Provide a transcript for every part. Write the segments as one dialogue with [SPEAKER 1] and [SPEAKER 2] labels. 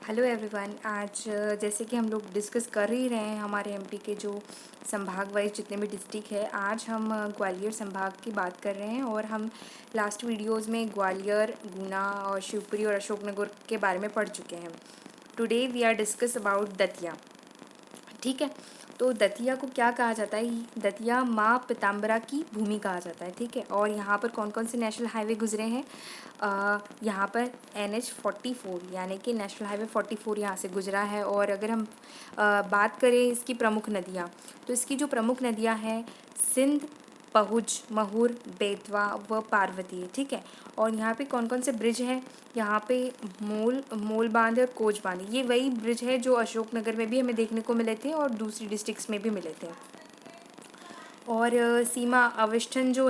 [SPEAKER 1] Hello everyone. आज जैसे कि हम लोग डिस्कस कर ही रहे हैं हमारे एमपी के जो संभाग वाइज जितने भी डिस्ट्रिक्ट है, आज हम ग्वालियर संभाग की बात कर रहे हैं। और हम लास्ट वीडियोस में ग्वालियर, गुना और शिवपुरी और अशोकनगर के बारे में पढ़ चुके हैं। Today we are discuss about Datia. ठीक है, तो दतिया को क्या कहा जाता है? दतिया माँ पीताम्बरा की भूमि कहा जाता है। ठीक है, और यहाँ पर कौन कौन से नेशनल हाईवे गुजरे हैं? यहाँ पर NH 44 यानी कि नेशनल हाईवे 44 यहाँ से गुजरा है। और अगर हम बात करें इसकी प्रमुख नदियाँ, तो इसकी जो प्रमुख नदियाँ हैं सिंध, पहुज, महुर, बेतवा व पार्वती है। ठीक है, और यहाँ पे कौन कौन से ब्रिज हैं? यहाँ पे मोल बांध और कोच बांध, ये वही ब्रिज है जो अशोकनगर में भी हमें देखने को मिले थे और दूसरी डिस्ट्रिक्ट्स में भी मिले थे। और सीमा अविष्ठन जो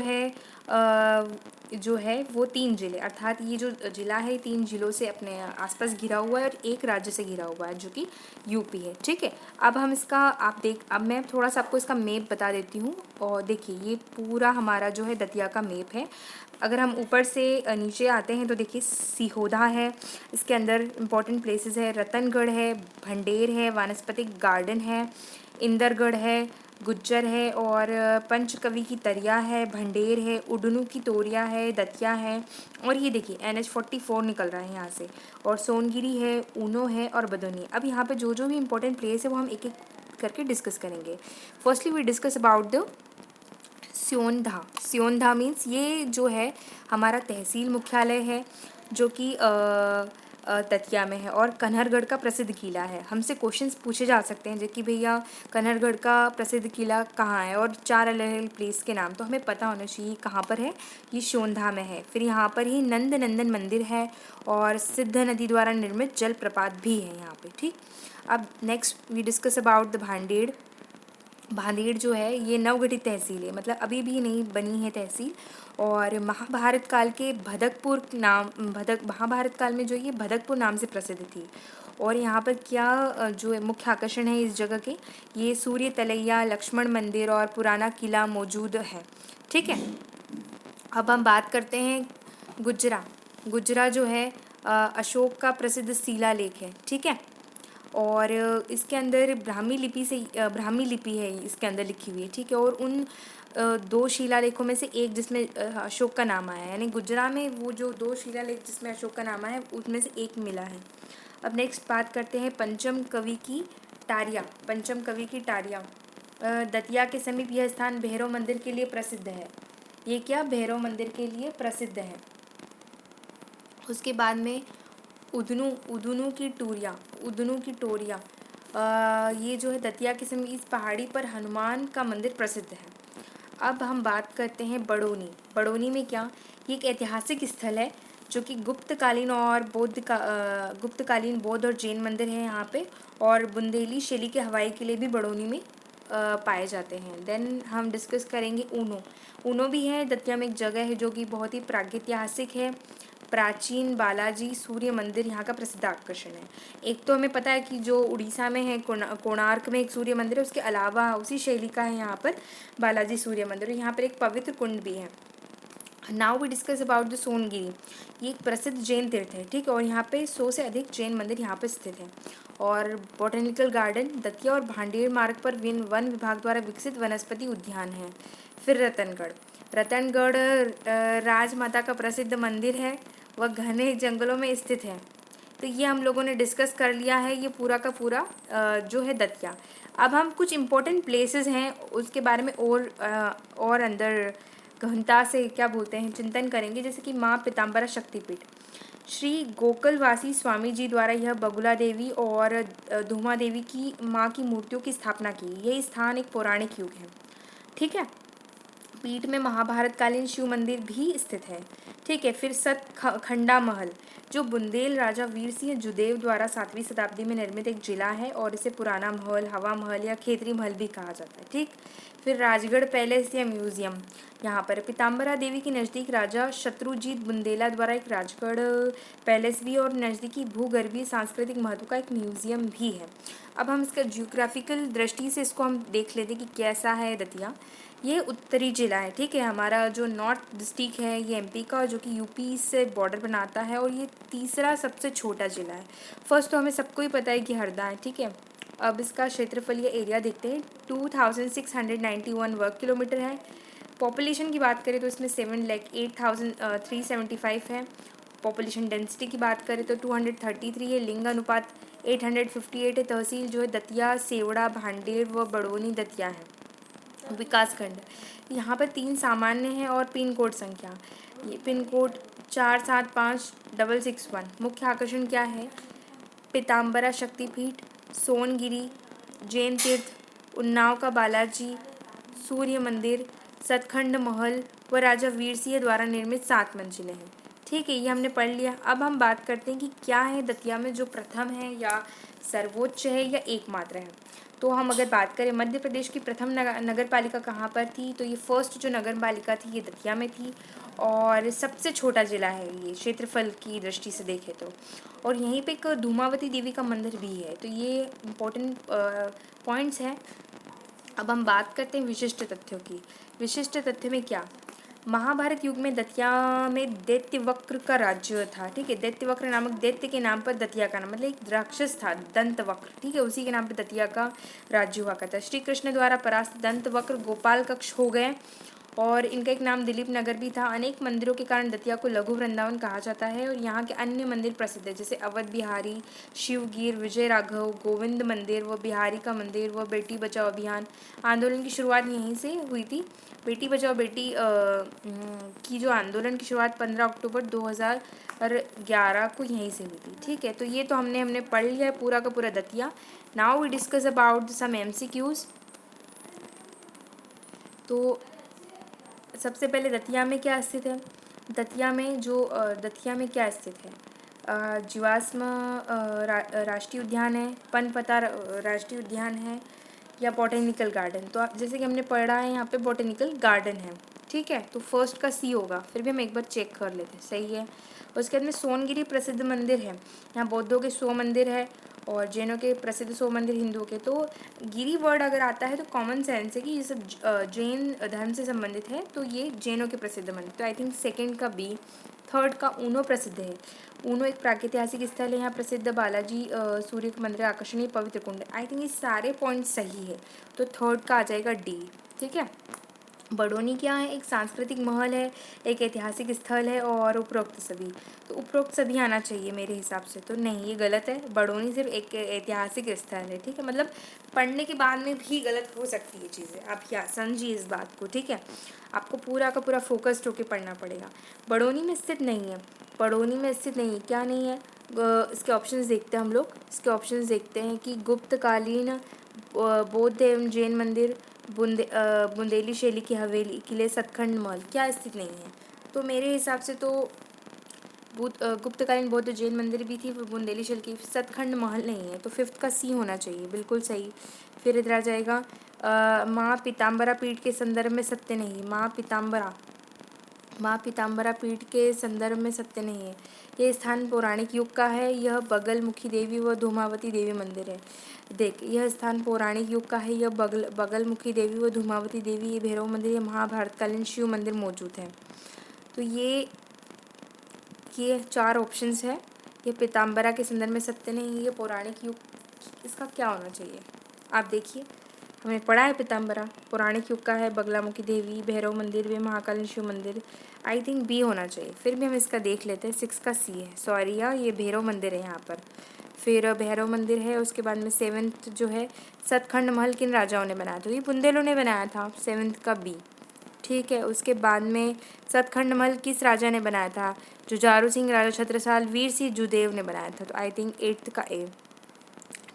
[SPEAKER 1] है वो 3 जिले, अर्थात ये जो जिला है 3 जिलों से अपने आसपास घिरा हुआ है और एक राज्य से घिरा हुआ है जो कि यूपी है। ठीक है, अब हम इसका अब मैं थोड़ा सा आपको इसका मैप बता देती हूँ। और देखिए, ये पूरा हमारा जो है दतिया का मैप है। अगर हम ऊपर से नीचे आते हैं तो देखिए सिहोदा है, इसके अंदर इम्पॉर्टेंट प्लेसेस है, रतनगढ़ है, भंडेर है, वानस्पतिक गार्डन है, इंदरगढ़ है, गुज्जर है, और पंचकवि की तरिया है, भंडेर है, उडनू की तोरिया है, दतिया है, और ये देखिए NH 44 निकल रहा है यहाँ से, और सोनगिरी है, ऊनो है और बदौनी। अब यहाँ पे जो जो भी इम्पोर्टेंट प्लेस है वो हम एक एक करके डिस्कस करेंगे। Firstly we discuss about the स्योनधा। स्योनधा मीन्स ये जो है हमारा तहसील मुख्यालय है जो कि दतिया में है, और कन्हरगढ़ का प्रसिद्ध किला है। हमसे क्वेश्चंस पूछे जा सकते हैं जो कि भैया कन्हरगढ़ का प्रसिद्ध किला कहाँ है, और 4 अलग अलग प्लेस के नाम तो हमें पता होना चाहिए कहाँ पर है। ये स्योनधा में है। फिर यहाँ पर ही नंद नंदन मंदिर है और सिद्ध नदी द्वारा निर्मित जलप्रपात भी है यहाँ पे। ठीक, अब next we discuss about the भांडेड़। भांदेड़ जो है ये नवगठित तहसील है, मतलब अभी भी नहीं बनी है तहसील। और महाभारत काल के महाभारत काल में जो ये भदकपुर नाम से प्रसिद्ध थी। और यहाँ पर क्या जो है मुख्य आकर्षण है इस जगह के, ये सूर्य तलैया, लक्ष्मण मंदिर और पुराना किला मौजूद है। ठीक है, अब हम बात करते हैं गुजरा। गुजरा जो है अशोक का प्रसिद्ध शिलालेख है। ठीक है, और इसके अंदर ब्राह्मी लिपि है इसके अंदर लिखी हुई है। ठीक है, और उन 2 शिलालेखों में से एक जिसमें अशोक का नाम आया है, यानी गुजरा में वो जो 2 शिलालेख जिसमें अशोक का नाम आया है उसमें से एक मिला है। अब नेक्स्ट बात करते हैं पंचम कवि की टारिया। पंचम कवि की टारिया दतिया के समीप यह स्थान भैरव मंदिर के लिए प्रसिद्ध है। ये क्या भैरव मंदिर के लिए प्रसिद्ध है। उसके बाद में उदुनु की टोरिया ये जो है दतिया के समीप इस पहाड़ी पर हनुमान का मंदिर प्रसिद्ध है। अब हम बात करते हैं बड़ोनी। बड़ोनी में क्या, ये एक ऐतिहासिक स्थल है जो कि गुप्तकालीन बौद्ध और जैन मंदिर है यहाँ पे, और बुंदेली शैली के हवाई किले भी बड़ोनी में पाए जाते हैं। देन हम डिस्कस करेंगे ऊनो भी है दतिया में, एक जगह है जो कि बहुत ही प्रागैतिहासिक है। प्राचीन बालाजी सूर्य मंदिर यहाँ का प्रसिद्ध आकर्षण है। एक तो हमें पता है कि जो उड़ीसा में है कोणार्क में एक सूर्य मंदिर है, उसके अलावा उसी शैली का है यहाँ पर बालाजी सूर्य मंदिर। यहाँ पर एक पवित्र कुंड भी है। Now we discuss about the Sonagiri. ये एक प्रसिद्ध जैन तीर्थ है। ठीक है, और यहाँ पे 100 से अधिक जैन मंदिर यहाँ पे स्थित हैं। और बॉटेनिकल गार्डन दतिया और भांडेर मार्ग पर वन विभाग द्वारा विकसित वनस्पति उद्यान है। फिर रतनगढ़ राजमाता का प्रसिद्ध मंदिर है, वह घने जंगलों में स्थित है। तो ये हम लोगों ने डिस्कस कर लिया है ये पूरा का पूरा जो है दतिया। अब हम कुछ इम्पोर्टेंट प्लेसेस हैं उसके बारे में और अंदर गहनता से क्या बोलते हैं चिंतन करेंगे। जैसे कि माँ पीताम्बरा शक्तिपीठ, श्री गोकुलवासी स्वामी जी द्वारा यह बगुला देवी और धूमा देवी की माँ की मूर्तियों की स्थापना की। यह स्थान एक पौराणिक युग है। ठीक है, पीठ में महाभारतकालीन शिव मंदिर भी स्थित है। ठीक है, फिर खंडा महल जो बुंदेल राजा वीर सिंह जुदेव द्वारा 7वीं शताब्दी में निर्मित एक जिला है, और इसे पुराना महल, हवा महल या खेतरी महल भी कहा जाता है। ठीक, फिर राजगढ़ पैलेस या म्यूजियम, यहाँ पर पीताम्बरा देवी के नज़दीक राजा शत्रुजीत बुंदेला द्वारा एक राजगढ़ पैलेस भी और नज़दीकी भूगर्भीय सांस्कृतिक महत्व का एक म्यूजियम भी है। अब हम इसका जियोग्राफिकल दृष्टि से इसको हम देख लेते हैं कि कैसा है दतिया। ये उत्तरी जिला है, ठीक है। हमारा जो नॉर्थ डिस्ट्रिक्ट है ये एमपी का, जो कि यूपी से बॉर्डर बनाता है, और ये तीसरा सबसे छोटा जिला है। फर्स्ट तो हमें सबको ही पता है कि हरदा है, ठीक है। अब इसका क्षेत्रफल या एरिया देखते हैं, 2691 वर्ग किलोमीटर है। पॉपुलेशन की बात करें तो इसमें 7,08,375 है। पॉपुलेशन डेंसिटी की बात करें तो 233 है। लिंग अनुपात 858 है। तहसील जो है दतिया, सेवड़ा, भांडेर व बड़ोनी दतिया है। विकास खंड यहाँ पर 3 सामान्य हैं और पिन कोड संख्या, ये पिन कोड 475661। मुख्य आकर्षण क्या है? पीताम्बरा शक्तिपीठ, सोनगिरी, जैन तीर्थ, उन्नाव का बालाजी, सूर्य मंदिर, सतखंड महल व राजा वीर सिंह द्वारा निर्मित 7 मंजिलें हैं। ठीक है, ये हमने पढ़ लिया। अब हम बात करते हैं कि क्या है दतिया में जो प्रथम है या सर्वोच्च है या एकमात्र है। तो हम अगर बात करें मध्य प्रदेश की प्रथम नगर पालिका कहाँ पर थी, तो ये फर्स्ट जो नगर पालिका थी ये दतिया में थी, और सबसे छोटा जिला है ये क्षेत्रफल की दृष्टि से देखें तो। और यहीं पे एक धूमावती देवी का मंदिर भी है। तो ये इम्पोर्टेंट पॉइंट्स हैं। अब हम बात करते हैं विशिष्ट तथ्यों की। विशिष्ट तथ्य में क्या? महाभारत युग में दतिया में दैत्यवक्र का राज्य था, ठीक है। दैत्यवक्र नामक दैत्य के नाम पर दतिया का नाम, मतलब एक राक्षस था दंतवक्र, ठीक है, उसी के नाम पर दतिया का राज्य हुआ करता। श्री कृष्ण द्वारा परास्त दंतवक्र गोपाल कक्ष हो गए, और इनका एक नाम दिलीप नगर भी था। अनेक मंदिरों के कारण दतिया को लघु वृंदावन कहा जाता है, और यहाँ के अन्य मंदिर प्रसिद्ध है, जैसे अवध बिहारी, शिवगीर, विजय राघव, गोविंद मंदिर व बिहारी का मंदिर व बेटी बचाओ अभियान। आंदोलन की शुरुआत यहीं से हुई थी। बेटी बचाओ बेटी की जो आंदोलन की शुरुआत 15 अक्टूबर 2011 को यहीं से हुई थी, ठीक है। तो ये तो हमने पढ़ लिया है पूरा का पूरा Datia. Now we discuss about some MCQs। तो सबसे पहले दतिया में क्या स्थित है? दतिया में क्या स्थित है? जीवाश्म राष्ट्रीय उद्यान है, पनपता राष्ट्रीय उद्यान है, या बॉटेनिकल गार्डन। तो आप जैसे कि हमने पढ़ा है यहाँ पे बॉटेनिकल गार्डन है, ठीक है। तो फर्स्ट का सी होगा, फिर भी हम एक बार चेक कर लेते हैं, सही है। उसके बाद में सोनगिरी प्रसिद्ध मंदिर है। यहाँ बौद्धों के 100 मंदिर है और जैनों के प्रसिद्ध 100 मंदिर, हिंदुओं के। तो गिरी वर्ड अगर आता है तो कॉमन सेंस है कि ये सब जैन धर्म से संबंधित है, तो ये जैनों के प्रसिद्ध मंदिर। तो आई थिंक सेकेंड का बी। थर्ड का ऊनो प्रसिद्ध है। ऊनो एक प्रागैतिहासिक स्थल है, यहाँ प्रसिद्ध बालाजी सूर्य का मंदिर, आकर्षणीय पवित्र कुंड। आई थिंक ये सारे पॉइंट सही है, तो थर्ड का आ जाएगा डी, ठीक है। बड़ोनी क्या है? एक सांस्कृतिक महल है, एक ऐतिहासिक स्थल है, और उपरोक्त सभी। तो उपरोक्त सभी आना चाहिए मेरे हिसाब से, तो नहीं, ये गलत है। बड़ोनी सिर्फ एक ऐतिहासिक स्थल है, ठीक है। मतलब पढ़ने के बाद में भी गलत हो सकती है चीज़ें, आप या समझिए इस बात को, ठीक है। आपको पूरा का पूरा फोकस्ड होकर पढ़ना पड़ेगा। बड़ोनी में स्थित नहीं है, बड़ोनी में स्थित नहीं है, क्या नहीं है? इसके ऑप्शंस देखते हैं हम लोग। इसके ऑप्शंस देखते हैं कि गुप्तकालीन बौद्ध एवं जैन मंदिर, बुंदेली शैली की हवेली, किले, सतखंड महल, क्या स्थित नहीं है? तो मेरे हिसाब से तो गुप्तकालीन बौद्ध जैन मंदिर भी थी, बुंदेली शैली की, सतखंड महल नहीं है, तो फिफ्थ का सी होना चाहिए, बिल्कुल सही। फिर इधर आ जाएगा माँ पीताम्बरा पीठ के संदर्भ में सत्य नहीं। माँ पीताम्बरा पीठ के संदर्भ में सत्य नहीं है। यह स्थान पौराणिक युग का है। यह बगलमुखी देवी व धूमावती देवी मंदिर है। देख, यह स्थान पौराणिक युग का है। यह बगलमुखी देवी व धूमावती देवी, ये भैरव मंदिर, ये महाभारतकालीन शिव मंदिर मौजूद है। तो ये 4 ऑप्शंस है। ये पीताम्बरा के संदर्भ में सत्य नहीं, ये पौराणिक युग, इसका क्या होना चाहिए? आप देखिए, हमने पढ़ा है पीताम्बरा पौराणिक युग का है, बगलामुखी देवी, भैरव मंदिर, वे महाकालीन शिव मंदिर। आई थिंक बी होना चाहिए। फिर भी हम इसका देख लेते हैं, 6 का सी है, सॉरी यार, ये भैरव मंदिर है यहाँ पर। फिर भैरव मंदिर है, उसके बाद में 7th जो है सतखंड महल किन राजाओं ने बनाया था? ये बुंदेलों ने बनाया था, 7th का बी, ठीक है। उसके बाद में सतखंड महल किस राजा ने बनाया था? जुझारू सिंह, राजा छत्रसाल, वीर सिंह जुदेव ने बनाया था। तो आई थिंक 8th का ए,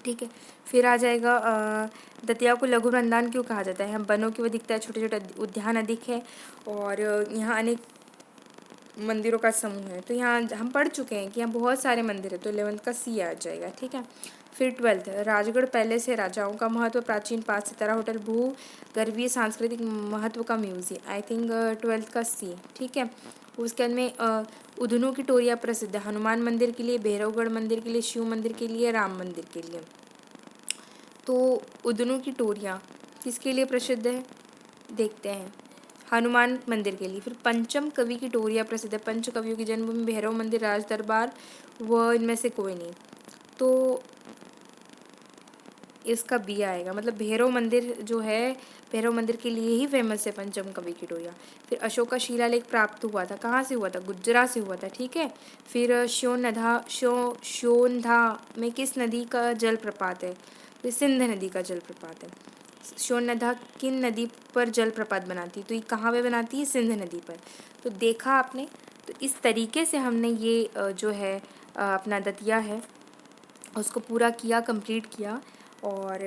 [SPEAKER 1] ठीक है। फिर आ जाएगा दतिया को लघु वृंदावन क्यों कहा जाता है? हम वनों की अधिकता है, छोटे छोटे उद्यान अधिक है, और यहाँ अनेक मंदिरों का समूह है। तो यहाँ हम पढ़ चुके हैं कि यहाँ बहुत सारे मंदिर है, तो 11th का सी आ जाएगा, ठीक है। फिर 12th राजगढ़ पैलेस है, राजाओं का महत्व, प्राचीन 5 सितारा होटल, भूगर्भीय सांस्कृतिक महत्व का म्यूजियम, आई थिंक 12th का सी, ठीक है। उसके अंदर में उधनों की टोरिया प्रसिद्ध है, हनुमान मंदिर के लिए, भैरवगढ़ मंदिर के लिए, शिव मंदिर के लिए, राम मंदिर के लिए। तो उदनों की टोरियाँ किसके लिए प्रसिद्ध है, देखते हैं, हनुमान मंदिर के लिए। फिर पंचम कवि की टोरिया प्रसिद्ध है, पंच कवियों की जन्मभूमि, भैरव मंदिर, राज दरबार, व इनमें से कोई नहीं। तो इसका बी आएगा, मतलब भैरव मंदिर जो है, भैरव मंदिर के लिए ही फेमस है पंचम कवि की टोरिया। फिर अशोक का शिलालेख प्राप्त हुआ था, कहाँ से हुआ था, गुजरात से हुआ था, ठीक है। फिर श्योनधा में किस नदी का जल प्रपात है, तो सिंध नदी का जल प्रपात है। श्योनधा किन नदी पर जल प्रपात बनाती है, तो ये कहाँ पे बनाती है, सिंध नदी पर। तो देखा आपने, तो इस तरीके से हमने ये जो है अपना दतिया है उसको पूरा किया, कंप्लीट किया। और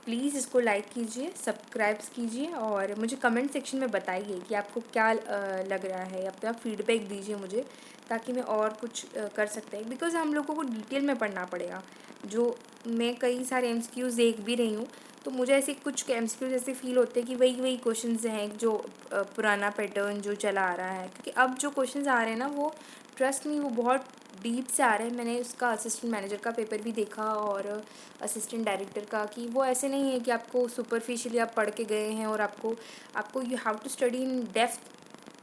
[SPEAKER 1] प्लीज़ इसको लाइक कीजिए, सब्सक्राइब कीजिए, और मुझे कमेंट सेक्शन में बताइए कि आपको क्या लग रहा है, अपना फीडबैक दीजिए मुझे, ताकि मैं और कुछ कर सकते हैं। बिकॉज़ हम लोगों को डिटेल में पढ़ना पड़ेगा। जो मैं कई सारे एमसीक्यूज़ देख भी रही हूँ, तो मुझे ऐसे कुछ एमसीक्यूज़ ऐसे फील होते हैं कि वही क्वेश्चंस हैं जो पुराना पैटर्न जो चला आ रहा है। क्योंकि अब जो क्वेश्चंस आ रहे हैं ना, वो ट्रस्ट मी वो बहुत डीप से आ रहे हैं। मैंने उसका असिस्टेंट मैनेजर का पेपर भी देखा और असिस्टेंट डायरेक्टर का, कि वो ऐसे नहीं है कि आपको सुपरफिशियली आप पढ़ के गए हैं, और आपको you have to study in depth,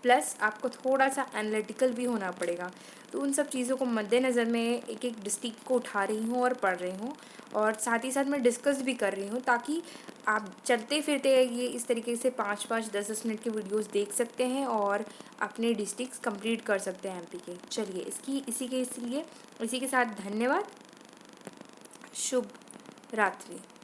[SPEAKER 1] plus आपको थोड़ा सा एनालिटिकल भी होना पड़ेगा। तो उन सब चीज़ों को मद्देनज़र मैं एक एक डिस्ट्रिक्ट को उठा रही हूँ और पढ़ रही हूँ, और साथ ही साथ मैं डिस्कस भी कर रही हूँ, ताकि आप चलते फिरते ये इस तरीके से 5-5, 10-10 मिनट के वीडियोस देख सकते हैं और अपने डिस्ट्रिक्ट्स कंप्लीट कर सकते हैं एमपी के। चलिए, इसी के साथ धन्यवाद, शुभ रात्रि।